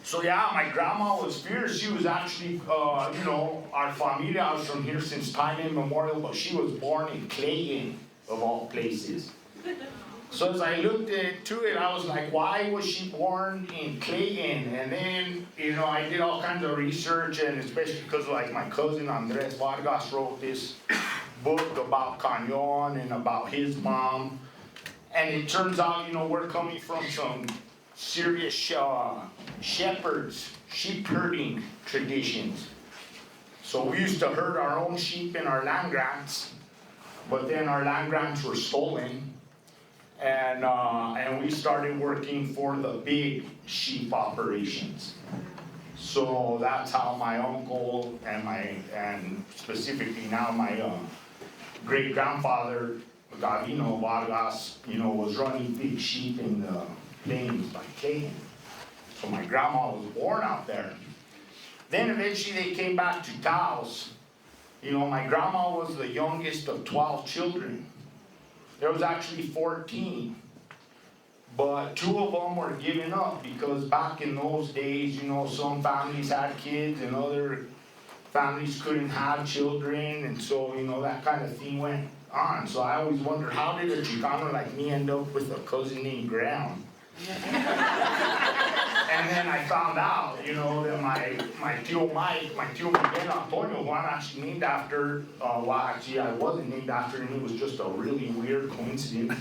So yeah, my grandma was fierce. She was actually, our familia was from here since time immemorial, but she was born in Clayton, of all places. So as I looked into it, I was like, why was she born in Clayton? And then, I did all kinds of research, and especially because like my cousin Andres Vargas wrote this book about Cañon and about his mom. And it turns out, we're coming from some serious shepherds, sheep herding traditions. So we used to herd our own sheep in our land grants, but then our land grants were stolen. And we started working for the big sheep operations. So that's how my uncle and specifically now my great grandfather Gavino Vargas, was running big sheep in the plains by Clayton. So my grandma was born out there. Then eventually they came back to Taos. My grandma was the youngest of 12 children. There was actually 14, but 2 of them were given up because back in those days, some families had kids and other families couldn't have children, and so, that kind of thing went on. So I always wondered, how did a Chicano like me end up with a cousin named Graham? And then I found out, that my tío Mike, my tío Miguel Antonio, who I'm actually named after, actually I wasn't named after him, it was just a really weird coincidence.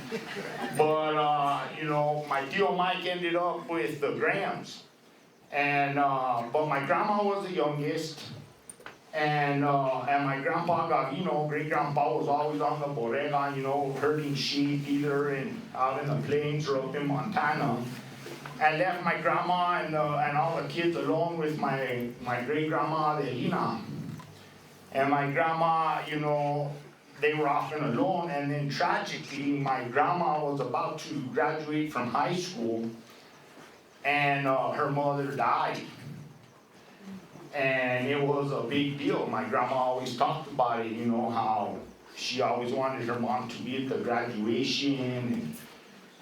But, my tío Mike ended up with the Grahams. And, but my grandma was the youngest. And my grandpa Gavino, great grandpa, was always on the bodega, herding sheep either out in the plains or up in Montana. And left my grandma and all the kids alone with my great grandma Adelina. And my grandma, they were often alone. And then tragically, my grandma was about to graduate from high school, and her mother died. And it was a big deal. My grandma always talked about it, how she always wanted her mom to be at the graduation. And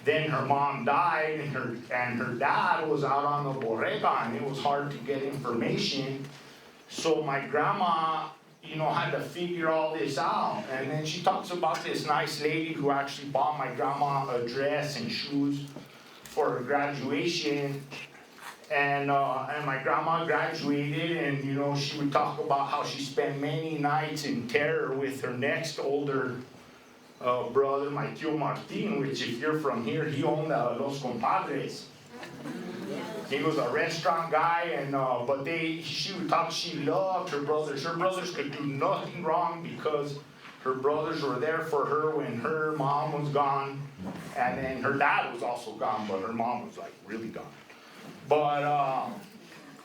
then her mom died, and her dad was out on the bodega, and it was hard to get information. So my grandma, had to figure all this out. And then she talks about this nice lady who actually bought my grandma a dress and shoes for her graduation. And my grandma graduated, and she would talk about how she spent many nights in terror with her next older brother, my tío Martin, which if you're from here, he owned Los Compadres. He was a restaurant guy, and she would talk. She loved her brothers. Her brothers could do nothing wrong because her brothers were there for her when her mom was gone, and then her dad was also gone, but her mom was like really gone. But,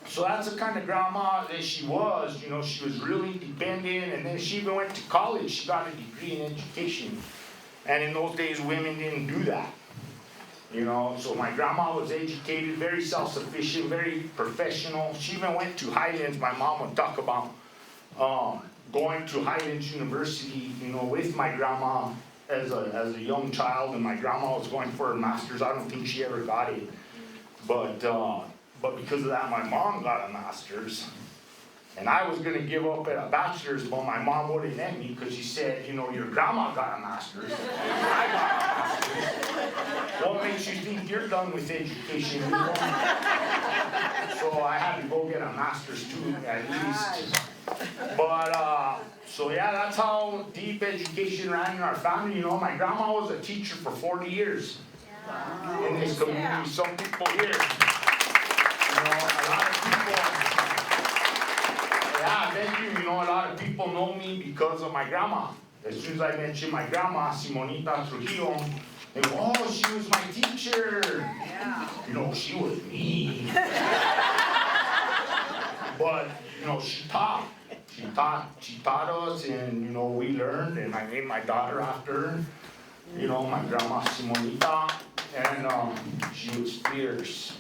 so that's the kind of grandma that she was. She was really independent, and then she even went to college. She got a degree in education. And in those days, women didn't do that. So my grandma was educated, very self-sufficient, very professional. She even went to Highlands. My mom would talk about going to Highlands University, with my grandma as a young child, and my grandma was going for her master's. I don't think she ever got it. But because of that, my mom got a master's. And I was going to give up at a bachelor's, but my mom wouldn't let me because she said, your grandma got a master's. I got a master's. What makes you think you're done with education? So I had to go get a master's too, at least. But, so yeah, that's how deep education ran in our family. My grandma was a teacher for 40 years. In this community, some people here, a lot of people, thank you, a lot of people know me because of my grandma. As soon as I mention my grandma, Simonita Trujillo, they go, oh, she was my teacher. Yeah. She was mean. But, she taught. She taught us, and, we learned, and I named my daughter after her. My grandma Simonita, and she was fierce.